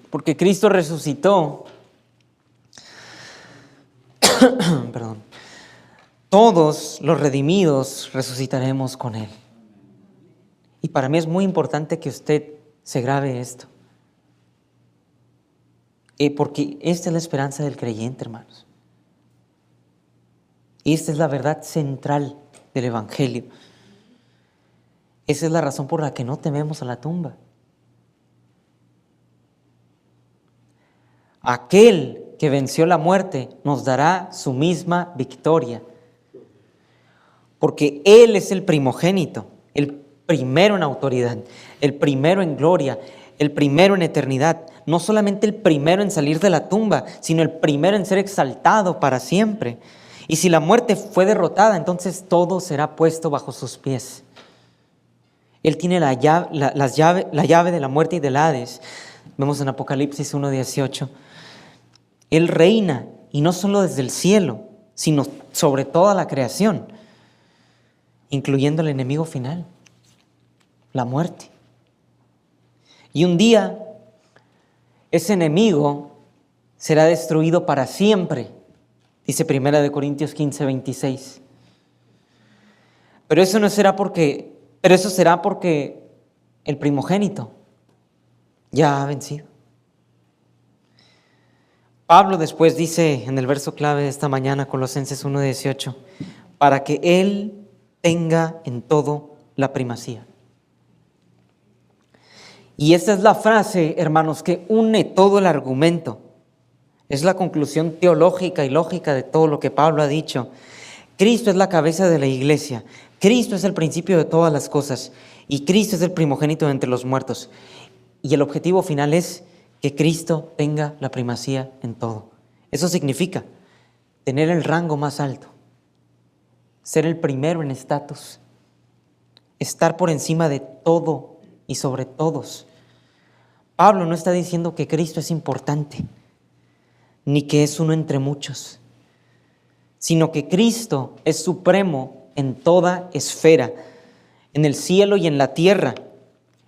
Porque Cristo resucitó, todos los redimidos resucitaremos con Él. Y para mí es muy importante que usted se grabe esto. Porque esta es la esperanza del creyente, hermanos. Esta es la verdad central del Evangelio. Esa es la razón por la que no tememos a la tumba. Aquel que venció la muerte nos dará su misma victoria. Porque Él es el primogénito, el primero en autoridad, el primero en gloria, el primero en eternidad. No solamente el primero en salir de la tumba, sino el primero en ser exaltado para siempre. Y si la muerte fue derrotada, entonces todo será puesto bajo sus pies. Él tiene la llave de la muerte y del Hades. Vemos en Apocalipsis 1:18. Él reina, y no solo desde el cielo, sino sobre toda la creación, incluyendo el enemigo final, la muerte. Y un día, ese enemigo será destruido para siempre, dice 1 Corintios 15:26. Pero eso será porque el primogénito ya ha vencido. Pablo después dice en el verso clave de esta mañana, Colosenses 1:18, para que Él tenga en todo la primacía. Y esta es la frase, hermanos, que une todo el argumento. Es la conclusión teológica y lógica de todo lo que Pablo ha dicho. Cristo es la cabeza de la iglesia. Cristo es el principio de todas las cosas. Y Cristo es el primogénito de entre los muertos. Y el objetivo final es que Cristo tenga la primacía en todo. Eso significa tener el rango más alto, ser el primero en estatus, estar por encima de todo y sobre todos. Pablo no está diciendo que Cristo es importante, ni que es uno entre muchos, sino que Cristo es supremo en toda esfera, en el cielo y en la tierra,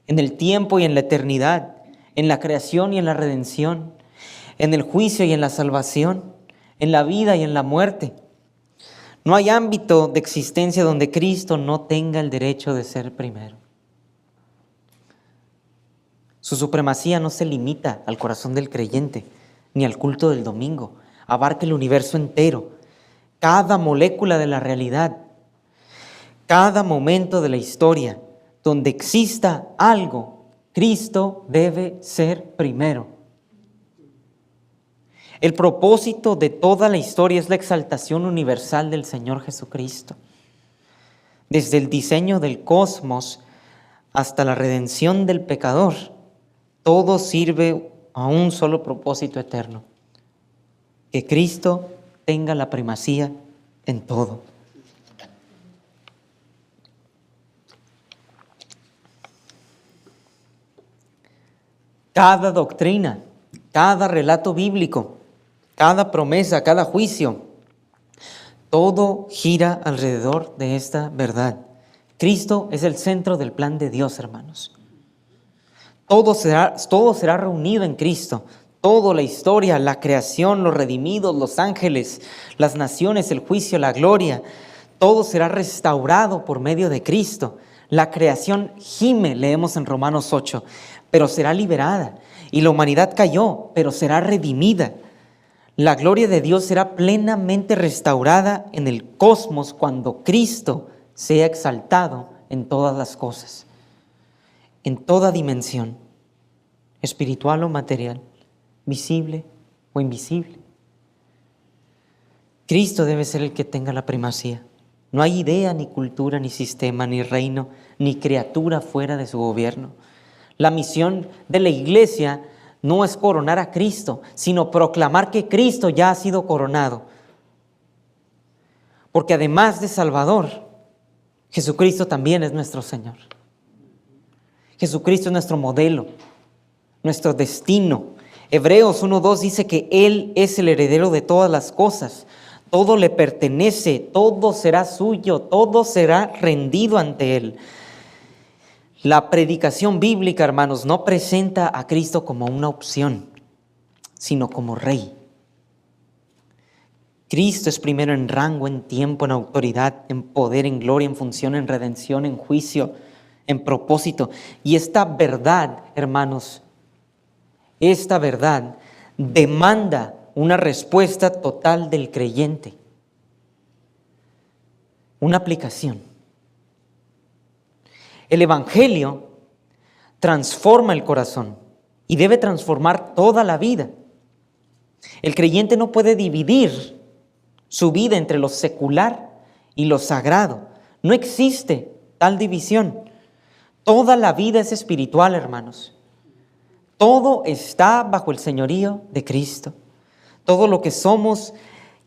en el tiempo y en la eternidad, en la creación y en la redención, en el juicio y en la salvación, en la vida y en la muerte. No hay ámbito de existencia donde Cristo no tenga el derecho de ser primero. Su supremacía no se limita al corazón del creyente, ni al culto del domingo. Abarca el universo entero, cada molécula de la realidad, cada momento de la historia. Donde exista algo, Cristo debe ser primero. El propósito de toda la historia es la exaltación universal del Señor Jesucristo. Desde el diseño del cosmos hasta la redención del pecador, todo sirve a un solo propósito eterno: que Cristo tenga la primacía en todo. Cada doctrina, cada relato bíblico, cada promesa, cada juicio, todo gira alrededor de esta verdad. Cristo es el centro del plan de Dios, hermanos. Todo será reunido en Cristo. Toda la historia, la creación, los redimidos, los ángeles, las naciones, el juicio, la gloria, todo será restaurado por medio de Cristo. La creación gime, leemos en Romanos 8, pero será liberada. Y la humanidad cayó, pero será redimida. La gloria de Dios será plenamente restaurada en el cosmos cuando Cristo sea exaltado en todas las cosas, en toda dimensión, espiritual o material, visible o invisible. Cristo debe ser el que tenga la primacía. No hay idea, ni cultura, ni sistema, ni reino, ni criatura fuera de su gobierno. La misión de la iglesia no es coronar a Cristo, sino proclamar que Cristo ya ha sido coronado. Porque además de Salvador, Jesucristo también es nuestro Señor. Jesucristo es nuestro modelo, nuestro destino. Hebreos 1:2 dice que Él es el heredero de todas las cosas. Todo le pertenece, todo será suyo, todo será rendido ante Él. La predicación bíblica, hermanos, no presenta a Cristo como una opción, sino como Rey. Cristo es primero en rango, en tiempo, en autoridad, en poder, en gloria, en función, en redención, en juicio, en propósito. Y esta verdad, hermanos, esta verdad demanda una respuesta total del creyente, una aplicación. El Evangelio transforma el corazón y debe transformar toda la vida. El creyente no puede dividir su vida entre lo secular y lo sagrado. No existe tal división. Toda la vida es espiritual, hermanos. Todo está bajo el señorío de Cristo. Todo lo que somos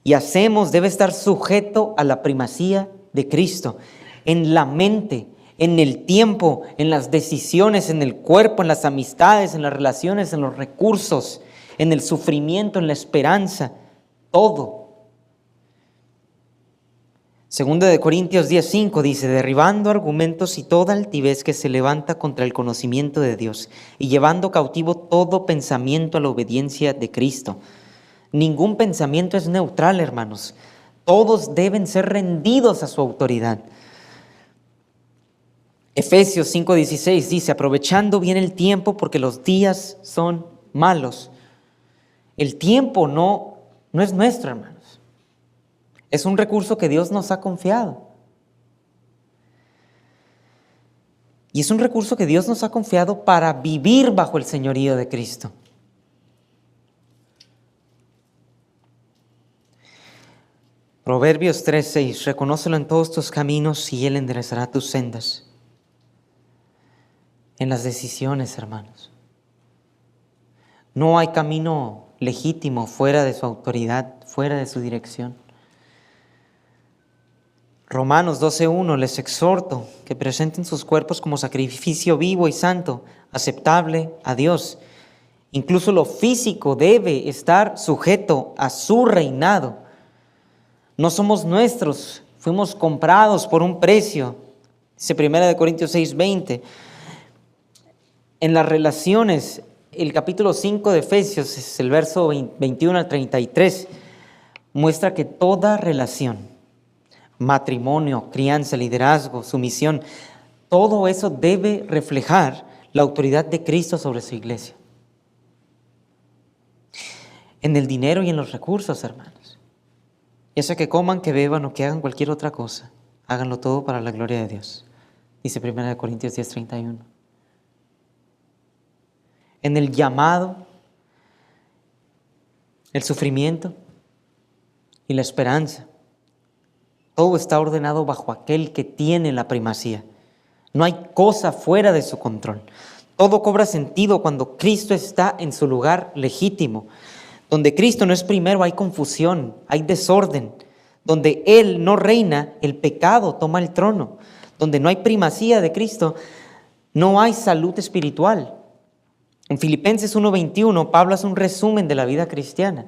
y hacemos debe estar sujeto a la primacía de Cristo en la mente, en el tiempo, en las decisiones, en el cuerpo, en las amistades, en las relaciones, en los recursos, en el sufrimiento, en la esperanza, todo. Segunda de Corintios 10:5 dice, derribando argumentos y toda altivez que se levanta contra el conocimiento de Dios y llevando cautivo todo pensamiento a la obediencia de Cristo. Ningún pensamiento es neutral, hermanos. Todos deben ser rendidos a su autoridad. Efesios 5:16 dice, aprovechando bien el tiempo porque los días son malos. El tiempo no es nuestro, hermanos. Es un recurso que Dios nos ha confiado. Y es un recurso que Dios nos ha confiado para vivir bajo el señorío de Cristo. Proverbios 3:6, reconócelo en todos tus caminos y Él enderezará tus sendas. En las decisiones, hermanos. No hay camino legítimo fuera de su autoridad, fuera de su dirección. Romanos 12:1, les exhorto que presenten sus cuerpos como sacrificio vivo y santo, aceptable a Dios. Incluso lo físico debe estar sujeto a su reinado. No somos nuestros, fuimos comprados por un precio. Dice 1 Corintios 6:20. En las relaciones, el capítulo 5 de Efesios, es el verso 21 al 33, muestra que toda relación, matrimonio, crianza, liderazgo, sumisión, todo eso debe reflejar la autoridad de Cristo sobre su iglesia. En el dinero y en los recursos, hermanos. Ya sea que coman, que beban o que hagan cualquier otra cosa, háganlo todo para la gloria de Dios. Dice 1 Corintios 10:31. En el llamado, el sufrimiento y la esperanza. Todo está ordenado bajo aquel que tiene la primacía. No hay cosa fuera de su control. Todo cobra sentido cuando Cristo está en su lugar legítimo. Donde Cristo no es primero hay confusión, hay desorden. Donde Él no reina, el pecado toma el trono. Donde no hay primacía de Cristo, no hay salud espiritual. En Filipenses 1:21, Pablo hace un resumen de la vida cristiana.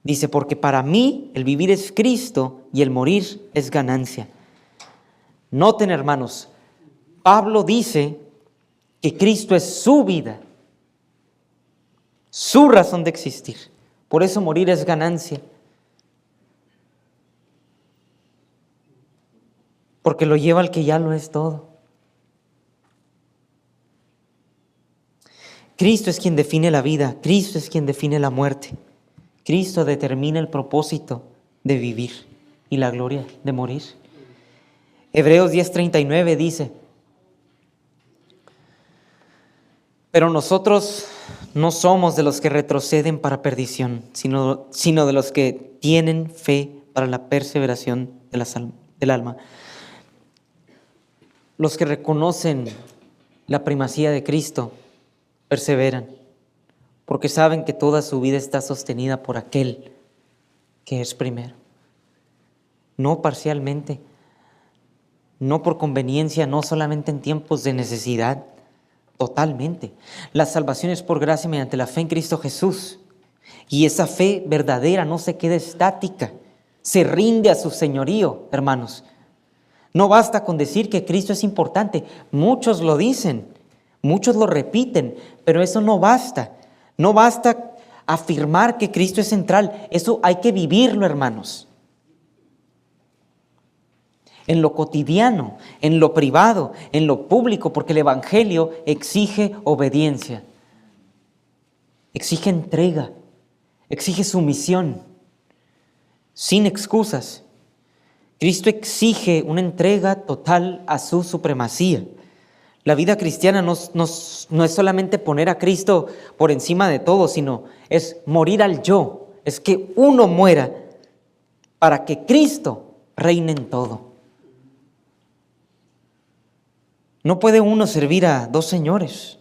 Dice, porque para mí el vivir es Cristo y el morir es ganancia. Noten, hermanos, Pablo dice que Cristo es su vida, su razón de existir. Por eso morir es ganancia. Porque lo lleva al que ya lo es todo. Cristo es quien define la vida, Cristo es quien define la muerte. Cristo determina el propósito de vivir y la gloria de morir. Hebreos 10:39 dice, pero nosotros no somos de los que retroceden para perdición, sino de los que tienen fe para la perseveración del alma. Los que reconocen la primacía de Cristo perseveran, porque saben que toda su vida está sostenida por aquel que es primero. No parcialmente, no por conveniencia, no solamente en tiempos de necesidad, totalmente. La salvación es por gracia mediante la fe en Cristo Jesús. Y esa fe verdadera no se queda estática, se rinde a su señorío, hermanos. No basta con decir que Cristo es importante. Muchos lo dicen, muchos lo repiten, pero eso no basta. No basta afirmar que Cristo es central. Eso hay que vivirlo, hermanos. En lo cotidiano, en lo privado, en lo público, porque el Evangelio exige obediencia, exige entrega, exige sumisión, sin excusas. Cristo exige una entrega total a su supremacía. La vida cristiana no es solamente poner a Cristo por encima de todo, sino es morir al yo. Es que uno muera para que Cristo reine en todo. No puede uno servir a dos señores.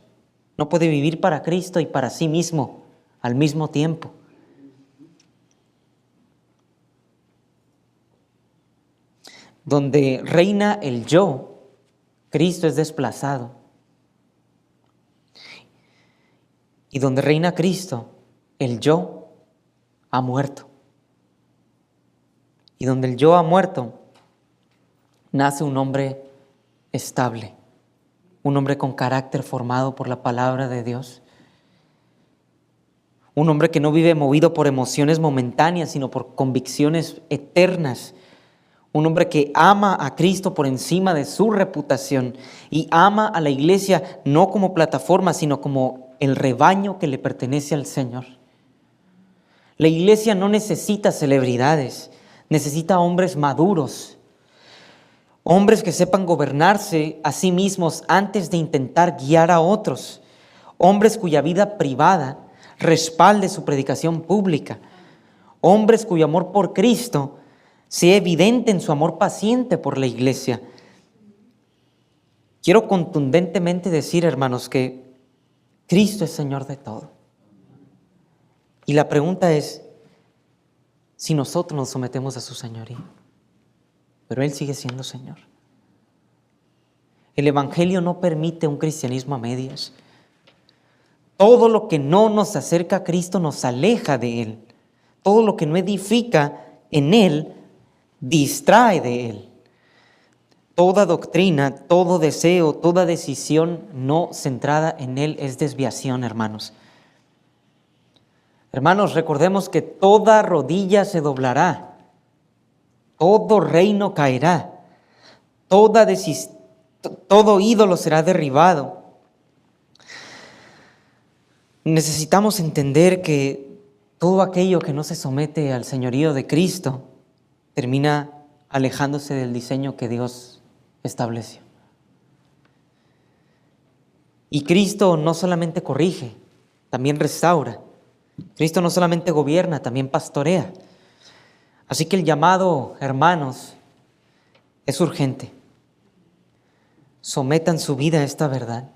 No puede vivir para Cristo y para sí mismo al mismo tiempo. Donde reina el yo, Cristo es desplazado. Y donde reina Cristo, el yo ha muerto. Y donde el yo ha muerto, nace un hombre estable, un hombre con carácter formado por la palabra de Dios, un hombre que no vive movido por emociones momentáneas, sino por convicciones eternas, un hombre que ama a Cristo por encima de su reputación y ama a la iglesia no como plataforma, sino como el rebaño que le pertenece al Señor. La iglesia no necesita celebridades, necesita hombres maduros, hombres que sepan gobernarse a sí mismos antes de intentar guiar a otros, hombres cuya vida privada respalde su predicación pública, hombres cuyo amor por Cristo sea evidente en su amor paciente por la iglesia. Quiero contundentemente decir, hermanos, que Cristo es Señor de todo. Y la pregunta es si nosotros nos sometemos a su señorío. Pero Él sigue siendo Señor. El Evangelio no permite un cristianismo a medias. Todo lo que no nos acerca a Cristo nos aleja de Él. Todo lo que no edifica en Él distrae de Él. Toda doctrina, todo deseo, toda decisión no centrada en Él es desviación, hermanos. Hermanos, recordemos que toda rodilla se doblará, todo reino caerá, todo ídolo será derribado. Necesitamos entender que todo aquello que no se somete al señorío de Cristo termina alejándose del diseño que Dios estableció. Y Cristo no solamente corrige, también restaura. Cristo no solamente gobierna, también pastorea. Así que el llamado, hermanos, es urgente. Sometan su vida a esta verdad.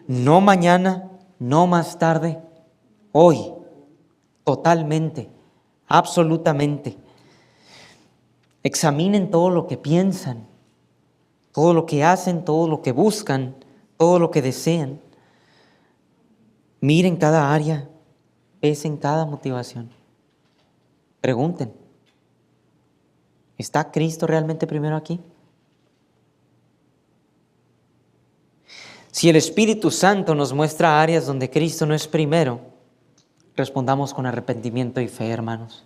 No mañana, no más tarde, hoy, totalmente, absolutamente. Examinen todo lo que piensan, todo lo que hacen, todo lo que buscan, todo lo que desean. Miren cada área, pesen cada motivación. Pregunten, ¿está Cristo realmente primero aquí? Si el Espíritu Santo nos muestra áreas donde Cristo no es primero, respondamos con arrepentimiento y fe, hermanos.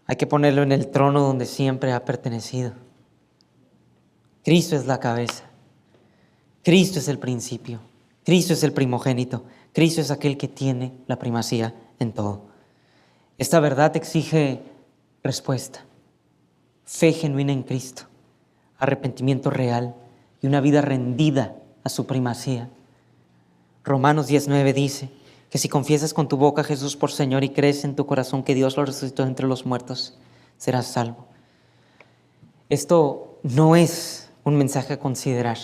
Hay que ponerlo en el trono donde siempre ha pertenecido. Cristo es la cabeza. Cristo es el principio. Cristo es el primogénito. Cristo es aquel que tiene la primacía en todo. Esta verdad exige respuesta, fe genuina en Cristo, arrepentimiento real y una vida rendida a su primacía. Romanos 10:9 dice que si confiesas con tu boca a Jesús por Señor y crees en tu corazón que Dios lo resucitó entre los muertos, serás salvo. Esto no es un mensaje a considerar,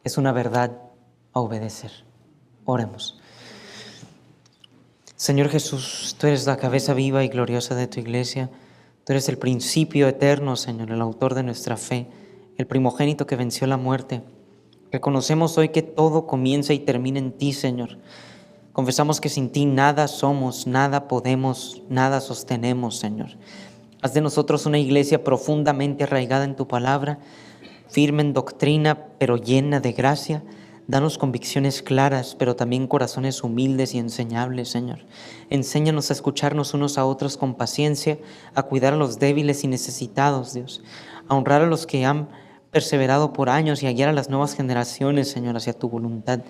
es una verdad a obedecer. Oremos. Señor Jesús, tú eres la cabeza viva y gloriosa de tu iglesia. Tú eres el principio eterno, Señor, el autor de nuestra fe, el primogénito que venció la muerte. Reconocemos hoy que todo comienza y termina en ti, Señor. Confesamos que sin ti nada somos, nada podemos, nada sostenemos, Señor. Haz de nosotros una iglesia profundamente arraigada en tu palabra, firme en doctrina, pero llena de gracia. Danos convicciones claras, pero también corazones humildes y enseñables, Señor. Enséñanos a escucharnos unos a otros con paciencia, a cuidar a los débiles y necesitados, Dios, a honrar a los que han perseverado por años y a guiar a las nuevas generaciones, Señor, hacia tu voluntad.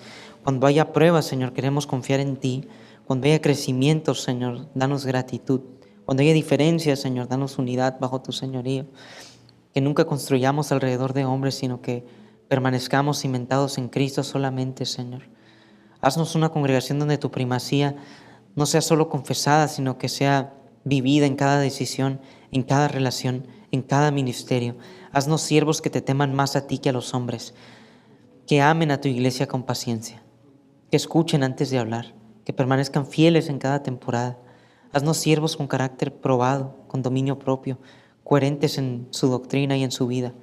Cuando haya pruebas, Señor, queremos confiar en ti. Cuando haya crecimiento, Señor, danos gratitud. Cuando haya diferencias, Señor, danos unidad bajo tu señorío. Que nunca construyamos alrededor de hombres, sino que permanezcamos cimentados en Cristo solamente, Señor. Haznos una congregación donde tu primacía no sea solo confesada, sino que sea vivida en cada decisión, en cada relación, en cada ministerio. Haznos siervos que te teman más a ti que a los hombres, que amen a tu iglesia con paciencia, que escuchen antes de hablar, que permanezcan fieles en cada temporada. Haznos siervos con carácter probado, con dominio propio, coherentes en su doctrina y en su vida.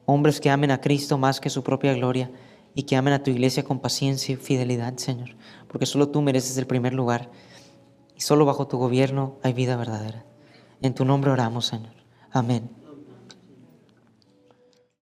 Hombres que amen a Cristo más que su propia gloria y que amen a tu iglesia con paciencia y fidelidad, Señor, porque solo tú mereces el primer lugar y solo bajo tu gobierno hay vida verdadera. En tu nombre oramos, Señor. Amén.